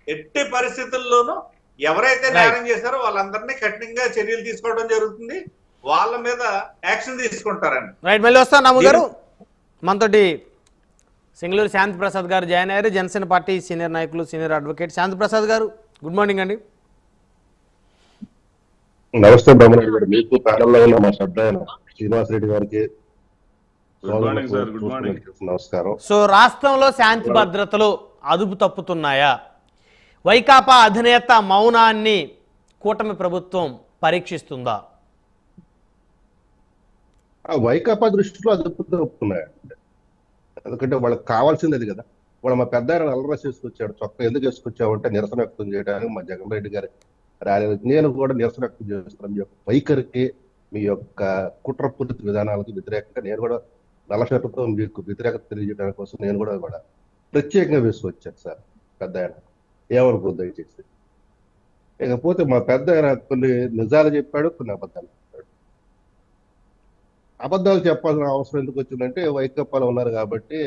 ఎట్టి పరిస్థితుల్లోనూ ఎవరైతే నేరం చేశారో వాళ్ళందరినీ కఠినంగా చర్యలు తీసుకోవడం జరుగుతుంది, వాళ్ళ మీద యాక్షన్ తీసుకుంటారండి. రైట్, మళ్ళీ వస్తాను రాము గారు. మనతోటి సింగళూరు శాంతి ప్రసాద్ గారు జాయిన్ అయ్యారు, జనసేన పార్టీ సీనియర్ నాయకులు, సీనియర్ అడ్వకేట్ శాంతి ప్రసాద్ గారు. గుడ్ మార్నింగ్ అండి. నమస్తే బ్రహ్మనాయుడు గారు, మీకు ప్యానల్లో ఉన్న మా శ్రద్ధ శ్రీనివాసరెడ్డి గారికి నమస్కారం. సో రాష్ట్రంలో శాంతి భద్రతలు అదుపు తప్పుతున్నాయా? వైకాపా అధినేత మౌనాన్ని కూటమి ప్రభుత్వం పరీక్షిస్తుందా? వైకాపా దృష్టిలో అదుపు తప్పుతున్నాయండి. ఎందుకంటే వాళ్ళకి కావాల్సింది అది కదా. వాళ్ళు మా పెద్ద ఆయన అల్లరస్ వేసుకొచ్చాడు, చొక్క ఎందుకు వేసుకొచ్చామంటే నిరసన వ్యక్తం చేయడానికి మా జగన్ రెడ్డి గారి ర్యాలీ. నేను కూడా నిరసన వ్యక్తం చేస్తున్నాను. మీ యొక్క వైఖరికి, మీ యొక్క కుట్రపూరిత విధానాలకు వ్యతిరేకంగా నేను కూడా నల్ల షర్టుతో మీకు వ్యతిరేకత తెలియజేయడానికి కోసం నేను కూడా ప్రత్యేకంగా వేసుకొచ్చాను సార్. పెద్ద ఆయన ఏమనుకోద్దు దయచేసి. ఇకపోతే మా పెద్ద ఆయన కొన్ని నిజాలు చెప్పాడు, కొన్ని అబద్ధాలు చెప్పాడు. అబద్ధాలు చెప్పాల్సిన అవసరం ఎందుకు వచ్చిందంటే వైకాపాలో ఉన్నారు కాబట్టి.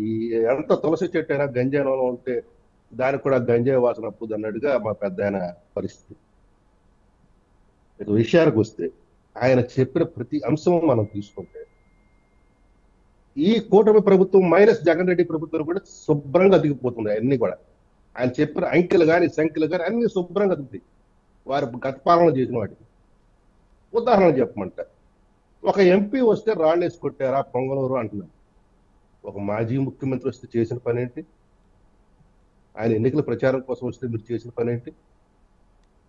ఈ ఎంత తులసి చెట్టు అయినా గంజాయిలో ఉంటే దానికి కూడా గంజాయి వాసన అప్పుదు అన్నట్టుగా మా పెద్ద ఆయన పరిస్థితి. ఇక విషయానికి వస్తే ఆయన చెప్పిన ప్రతి అంశం మనం తీసుకుంటే ఈ కూటమి ప్రభుత్వం మైనస్ జగన్ రెడ్డి ప్రభుత్వం కూడా శుభ్రంగా దిగిపోతుంది. అన్ని కూడా ఆయన చెప్పిన అంకెలు కానీ సంఖ్యలు కానీ అన్ని శుభ్రంగా దిగుతాయి వారు గత పాలన చేసిన వాటికి. ఉదాహరణ చెప్పమంటారు, ఒక ఎంపీ వస్తే రాళ్ళు వేసి కొట్టారా పొంగనూరు అంటున్నారు. ఒక మాజీ ముఖ్యమంత్రి వస్తే చేసిన పని ఏంటి? ఆయన ఎన్నికల ప్రచారం కోసం వస్తే మీరు చేసిన పని ఏంటి?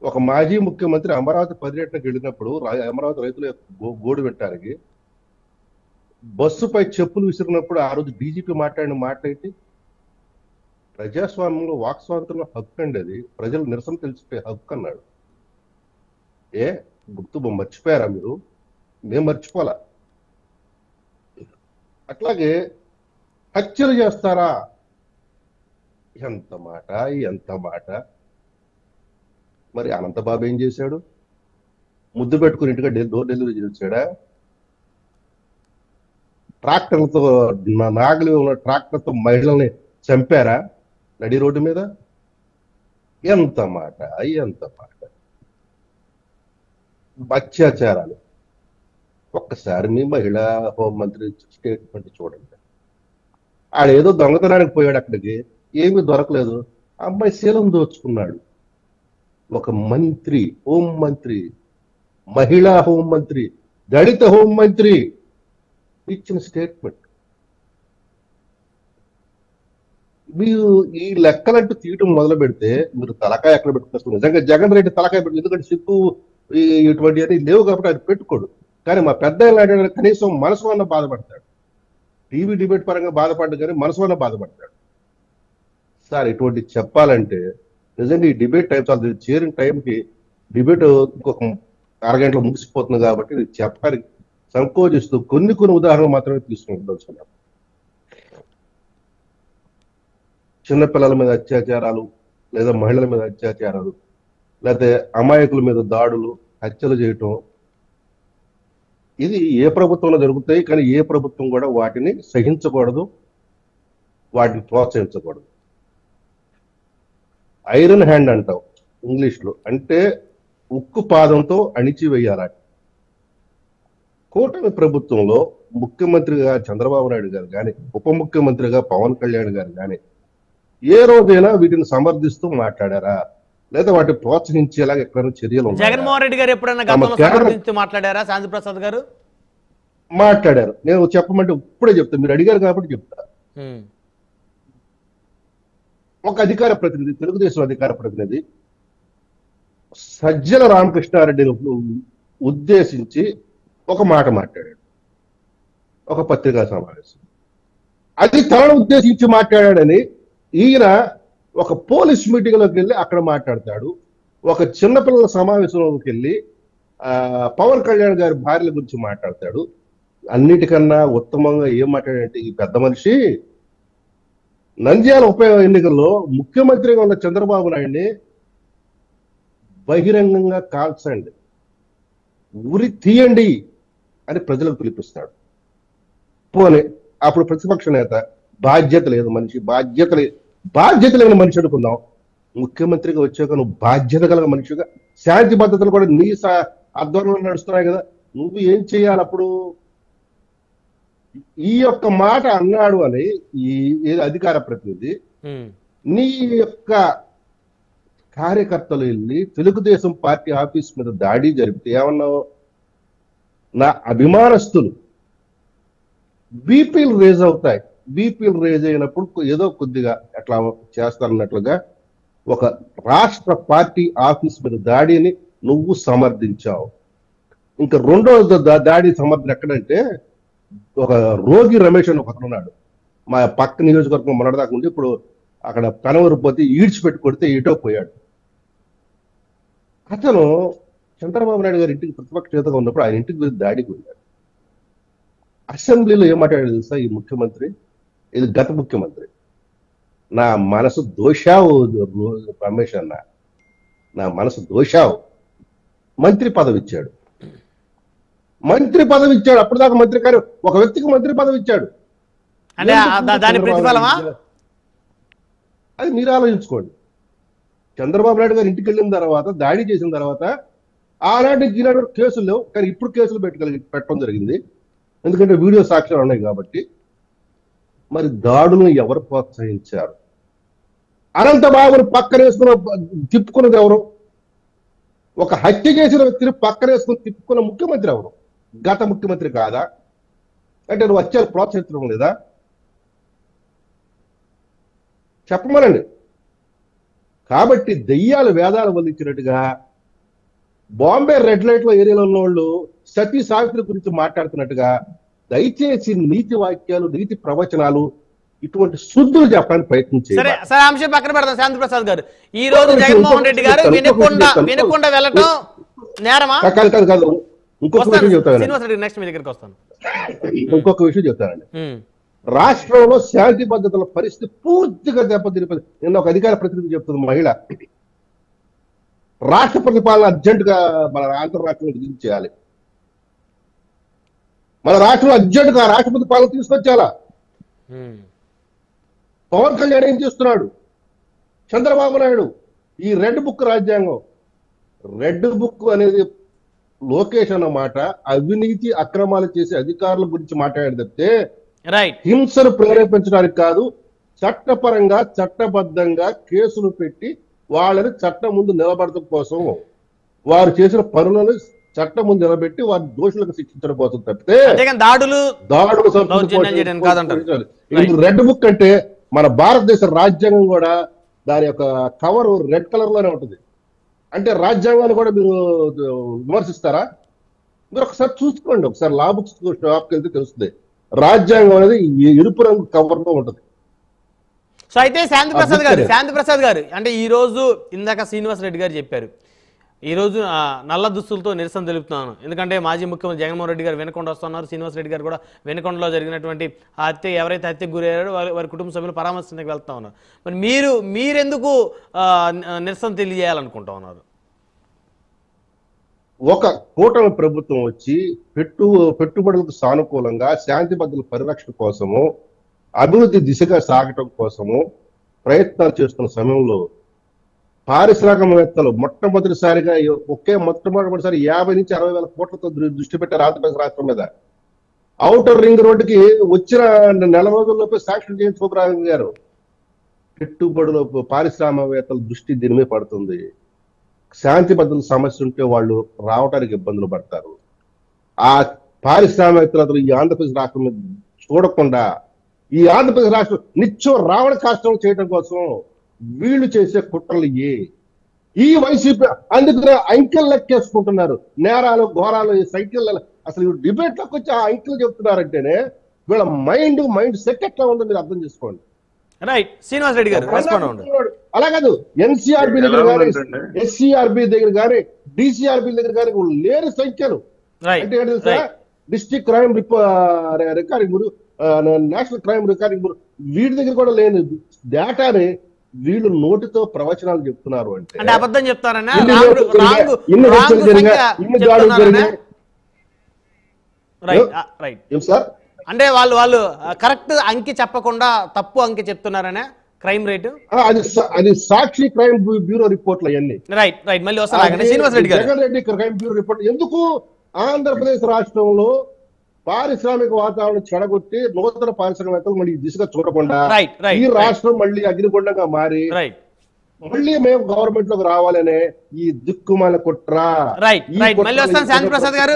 ఒక మాజీ ముఖ్యమంత్రి అమరావతి పర్యటనకు వెళ్ళినప్పుడు అమరావతి రైతుల గోడు పెట్టడానికి బస్సుపై చెప్పులు విసిరినప్పుడు ఆ రోజు డీజీపీ మాట్లాడిన మాట ఏంటి? ప్రజాస్వామ్యంలో వాక్ స్వాతంత్రంలో హక్కు అండి, అది ప్రజలు నిరసన తెలిసిపోయే హక్కు అన్నాడు. గుర్తు మర్చిపోయారా మీరు? మేము మర్చిపోలా. అట్లాగే హత్యలు చేస్తారా? ఎంత మాట, ఎంత మాట. మరి అనంతబాబు ఏం చేశాడు? ముద్దు పెట్టుకుని ఇంటిగా డోర్ డెలివరీ చేశాడా? ట్రాక్టర్లతో నాగలి ఉన్న ట్రాక్టర్తో మహిళల్ని చంపారా నడి రోడ్డు మీద? ఎంత మాట, ఎంత మాట. అత్యాచారాలు ఒక్కసారి మీ మహిళా హోంమంత్రి స్టేట్మెంట్ చూడండి. ఆడేదో దొంగతనానికి పోయాడు, అక్కడికి ఏమీ దొరకలేదు, అమ్మాయి శీలం దోచుకున్నాడు. ఒక మంత్రి, హోంమంత్రి, మహిళా హోంమంత్రి, దళిత హోంమంత్రి ఇచ్చిన స్టేట్మెంట్. మీరు ఈ లెక్కలంటూ తీయటం మొదలు పెడితే మీరు తలకాయ ఎక్కడ పెట్టుకొస్తారు? నిజంగా జగన్ రెడ్డి తలకాయ పెట్టు, ఎందుకంటే సిగ్గు ఇటువంటి అని లేవు కాబట్టి అది పెట్టుకోడు. కానీ మా పెద్ద కనీసం మనసు వల్ల బాధపడతాడు. టీవీ డిబేట్ పరంగా బాధపడ్డా కానీ మనసు వల్ల బాధపడతాడు. సార్ ఇటువంటి చెప్పాలంటే నిజంగా ఈ డిబేట్ టైం చాలా చేరిన టైంకి డిబేట్ ఇంకొక అరగంటలో ముగిసిపోతుంది కాబట్టి ఇది చెప్పడానికి సంకోచిస్తూ కొన్ని ఉదాహరణలు మాత్రమే తీసుకుంటున్నాం. చిన్నపిల్లల మీద అత్యాచారాలు, లేదా మహిళల మీద అత్యాచారాలు, లేకపోతే అమాయకుల మీద దాడులు, హత్యలు చేయటం, ఇది ఏ ప్రభుత్వంలో జరుగుతాయి. కానీ ఏ ప్రభుత్వం కూడా వాటిని సహించకూడదు, వాటిని ప్రోత్సహించకూడదు. ఐరన్ హ్యాండ్ అంటాం ఇంగ్లీష్లో, అంటే ఉక్కు పాదంతో అణిచివేయాలి. కూటమి ప్రభుత్వంలో ముఖ్యమంత్రిగా చంద్రబాబు నాయుడు గారు కానీ, ఉప ముఖ్యమంత్రిగా పవన్ కళ్యాణ్ గారు కానీ ఏ రోజైనా వీటిని సమర్థిస్తూ మాట్లాడారా? లేదా వాటిని ప్రోత్సహించేలాగా ఎక్కడైనా చర్యలు ఉన్నాయి? జగన్మోహన్ రెడ్డి గారు ఎప్పుడైనా గతంలో సమర్థించి మాట్లాడారా? శాంతి ప్రసాద్ గారు మాట్లాడారు. నేను చెప్పమంటే ఇప్పుడే చెప్తా, మీరు అడిగారు కాబట్టి చెప్తా. ఒక అధికార ప్రతినిధి, తెలుగుదేశం అధికార ప్రతినిధి సజ్జల రామకృష్ణారెడ్డిని ఉద్దేశించి ఒక మాట మాట్లాడాడు ఒక పత్రికా సమావేశం. అది తనను ఉద్దేశించి మాట్లాడాడని ఈయన ఒక పోలీస్ మీటింగ్లోకి వెళ్ళి అక్కడ మాట్లాడతాడు. ఒక చిన్నపిల్లల సమావేశంలోకి వెళ్ళి పవన్ కళ్యాణ్ గారి భార్యల గురించి మాట్లాడతాడు. అన్నిటికన్నా ఉత్తమంగా ఏం మాట్లాడంటే, ఈ పెద్ద మనిషి నంద్యాల ఉప ఎన్నికల్లో ముఖ్యమంత్రిగా ఉన్న చంద్రబాబు నాయుడిని బహిరంగంగా కాల్చండి, ఉరి తీయండి అని ప్రజలకు పిలిపిస్తాడు. పోనీ అప్పుడు ప్రతిపక్ష నేత బాధ్యత లేదు, మనిషి బాధ్యత బాధ్యత లేని మనిషి అనుకుందాం. ముఖ్యమంత్రిగా వచ్చాక నువ్వు బాధ్యత కలిగిన మనిషిగా, శాంతి భద్రతలు కూడా నీ ఆధ్వర్యంలో నడుస్తున్నాయి కదా, నువ్వు ఏం చేయాలి అప్పుడు? ఈ యొక్క మాట అన్నాడు అని ఈ అధికార ప్రతినిధి నీ యొక్క కార్యకర్తలు వెళ్ళి తెలుగుదేశం పార్టీ ఆఫీస్ మీద దాడి జరిపితే ఏమన్నావు? నా అభిమానస్తులు బీపీలు రేజ్ అవుతాయి. బీపీలు రేజ్ అయినప్పుడు ఏదో కొద్దిగా ఎట్లా చేస్తారన్నట్లుగా ఒక రాష్ట్ర పార్టీ ఆఫీస్ మీద దాడిని నువ్వు సమర్థించావు. ఇంకా రెండో దాడి సమర్థన ఎక్కడంటే, ఒక రోగి రమేష్ అని ఒకతను ఉన్నాడు, మా పక్క నియోజకవర్గం మొన్నటిదాకా ఉండి ఇప్పుడు అక్కడ కనవరు పోతే ఈడ్చిపెట్టి కొడితే ఇటో పోయాడు. అతను చంద్రబాబు నాయుడు గారి ఇంటికి ప్రతిపక్ష నేతగా ఉన్నప్పుడు ఆయన ఇంటికి వెళ్ళి దాడికి వెళ్ళాడు. అసెంబ్లీలో ఏం మాట్లాడాడు తెలుసా ఈ ముఖ్యమంత్రి? ఇది గత ముఖ్యమంత్రి. నా మనసు దోషావు రమేష్ అన్న, నా మనసు దోషావు. మంత్రి పదవి ఇచ్చాడు, మంత్రి పదవి ఇచ్చాడు. అప్పటిదాకా మంత్రి గారు ఒక వ్యక్తికి మంత్రి పదవి ఇచ్చాడు. దాని ప్రతిఫలమా? అది మీరు ఆలోచించుకోండి. చంద్రబాబు నాయుడు గారు ఇంటికి వెళ్ళిన తర్వాత, దాడి చేసిన తర్వాత ఆనాటి ఈనాడు కేసులు లేవు, కానీ ఇప్పుడు కేసులు పెట్టడం జరిగింది. ఎందుకంటే వీడియో సాక్ష్యాలు ఉన్నాయి కాబట్టి. మరి దాడులను ఎవరు ప్రోత్సహించారు? అనంతబాబును పక్కనేసుకున్న తిప్పుకున్నది ఎవరు? ఒక హత్య చేసిన వ్యక్తిని పక్కనేసుకుని తిప్పుకున్న ముఖ్యమంత్రి ఎవరు? గత ముఖ్యమంత్రి కాదా? అంటే నువ్వు హత్యలు ప్రోత్సహించడం లేదా? చెప్పమనండి. కాబట్టి దెయ్యాలు వేదాలు వల్లించినట్టుగా బాంబే రెడ్ లైట్ లో ఏరియాలో ఉన్న వాళ్ళు సతీ సావిత్రి గురించి మాట్లాడుతున్నట్టుగా దయచేసి నీతి వాక్యాలు, నీతి ప్రవచనాలు, ఇటువంటి శుద్ధులు చెప్పడానికి ప్రయత్నం చేయాలి. సరే, అంశం పక్కన పెడతాం. శాంతి ప్రసాద్ గారు, ఈ రోజు జగన్మోహన్ రెడ్డి గారు వినకుండా వెళ్ళటం నేరమా? కాదు. ఇంకొక విషయం చెప్తాను, నెక్స్ట్ మీ దగ్గరికి వస్తాను. ఇంకొక విషయం చెప్తానండి. రాష్ట్రంలో శాంతి భద్రతల పరిస్థితి పూర్తిగా దెబ్బతిరిపోయింది. నిన్న ఒక అధికార ప్రతినిధి చెప్తుంది, మహిళ రాష్ట్ర పరిపాలన అర్జెంటుగా మన ఆంధ్ర రాష్ట్రంలో దించేయాలి, మన రాష్ట్రంలో అర్జెంటుగా రాష్ట్రపతి పాలన తీసుకొచ్చేయాలా. పవన్ కళ్యాణ్ ఏం చేస్తున్నాడు? చంద్రబాబు నాయుడు ఈ రెడ్ బుక్ రాజ్యాంగం, రెడ్ బుక్ అనేది లోకేష్ అన్నమాట అవినీతి అక్రమాలు చేసే అధికారుల గురించి మాట్లాడితే హింసను ప్రేరేపించడానికి కాదు, చట్టపరంగా చట్టబద్ధంగా కేసులు పెట్టి వాళ్ళని చట్టం ముందు నిలబడటం కోసం, వారు చేసిన పనులను చట్టం ముందు నిలబెట్టి వారి దోషులకు శిక్షించడం కోసం తప్పితే దాడులు రెడ్ బుక్ అంటే మన భారతదేశ రాజ్యాంగం కూడా దాని యొక్క కవర్ రెడ్ కలర్ లోనే ఉంటుంది. అంటే రాజ్యాంగాన్ని కూడా మీరు విమర్శిస్తారా? మీరు ఒకసారి చూసుకోండి, ఒకసారి లా బుక్స్ షాప్కి వెళ్తే తెలుస్తుంది. రాజ్యాంగం అనేది ఎరుపు రంగు కవర్ లో ఉంటుంది. సో అయితే శాంతి ప్రసాద్ గారు అంటే ఈ రోజు ఇందాక శ్రీనివాస్ రెడ్డి గారు చెప్పారు, ఈ రోజు నల్ల దుస్తులతో నిరసన తెలుపుతున్నాను, ఎందుకంటే మాజీ ముఖ్యమంత్రి జగన్మోహన్ రెడ్డి గారు వెనకొండ వస్తున్నారు. శ్రీనివాస్ రెడ్డి గారు కూడా వెనకొండలో జరిగినటువంటి హత్య, ఎవరైతే హత్యకు గురయ్యారో వారి కుటుంబ సభ్యులు పరామర్శించడానికి వెళ్తా ఉన్నారు. మరి మీరెందుకు నిరసన తెలియజేయాలనుకుంటా ఉన్నారు? ఒక కూటమి ప్రభుత్వం వచ్చి పెట్టుబడులకు సానుకూలంగా శాంతి భద్రతల పరిరక్షణ కోసము, అభివృద్ధి దిశగా సాగటం కోసము ప్రయత్నాలు చేస్తున్న సమయంలో పారిశ్రామికవేత్తలు మొట్టమొదటిసారిగా మొట్టమొదటిసారి 50 నుంచి 60 వేల కోట్లతో దృష్టి పెట్టారు ఆంధ్రప్రదేశ్ రాష్ట్రం మీద. ఔటర్ రింగ్ రోడ్డుకి వచ్చిన నెల రోజుల్లోపే శాంక్షన్ చేయించుకోగలిగారు. పెట్టుబడులు పారిశ్రామికవేత్తల దృష్టి దీని మీద పడుతుంది. శాంతి భద్రతల సమస్య ఉంటే వాళ్ళు రావడానికి ఇబ్బందులు పడతారు. ఆ పారిశ్రామికవేత్తలు ఈ ఆంధ్రప్రదేశ్ రాష్ట్రం మీద చూడకుండా ఈ ఆంధ్రప్రదేశ్ రాష్ట్రం నిత్యం రావణ కాష్టం చేయడం కోసం వీళ్ళు చేసే కుట్రలు ఈ వైసీపీ అందుకనే అంకెలు లెక్కేసుకుంటున్నారు. నేరాలు ఘోరాలు సైకిల్ అసలు డిబేట్ లోకి వచ్చి ఆ అంకెలు చెప్తున్నారంటేనే వీళ్ళ మైండ్ సెట్ ఎట్లా ఉందో మీరు అర్థం చేసుకోండి. రైట్, శ్రీనివాస్ రెడ్డి గారు అలా కాదు, ఎన్సీఆర్బీ దగ్గర కానీ, ఎస్సీఆర్బీ దగ్గర కానీ, డిసిఆర్బీ దగ్గర కానీ లేని సంఖ్యలు. అంటే ఏంటి తెలుసా, district crime recording bureau, national crime recording bureau, వీటి దగ్గర కూడా లేని డేటాని వీళ్ళు నోటితో ప్రవచనాలు చెప్తున్నారు. అంటే అబద్ధం చెప్తారన్నా? అంటే వాళ్ళు కరెక్ట్ అంకి చెప్పకుండా తప్పు అంకి చెప్తున్నారనే, క్రైమ్ రేటు. అది సాక్షి క్రైమ్ బ్యూరో రిపోర్ట్లు అవన్నీ. రైట్ రైట్ మళ్ళీ వస్తాను శ్రీనివాస్ రెడ్డి గారు. Jagan Reddy crime bureau report ఎందుకు ఆంధ్రప్రదేశ్ రాష్ట్రంలో పారిశ్రామిక వాతావరణం చెడగొట్టి నూతన పారిశ్రామికవేత్తలు మళ్ళీ ఈ దిశగా చూడకుండా ఈ రాష్ట్రం మళ్ళీ అగ్నిగుండంగా మారి మళ్ళీ మేము గవర్నమెంట్ లోకి రావాలనే ఈ దిక్కుమాల కుట్ర. మళ్ళీ వస్తాను శాంతి ప్రసాద్ గారు.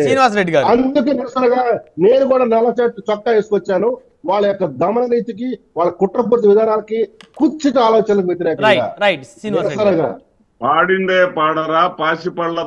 శ్రీనివాస్ రెడ్డి గారు. అందుకే నిరసనగా నేను కూడా నల్ల చొక్కా వేసుకొచ్చాను. వాళ్ళ యొక్క దమన నీతికి, వాళ్ళ కుట్రపూర్తి విధానాలకి, కుచ్చిత ఆలోచనలకు వ్యతిరేకంగా. పాడిందే పాడరా పాసిపళ్ళ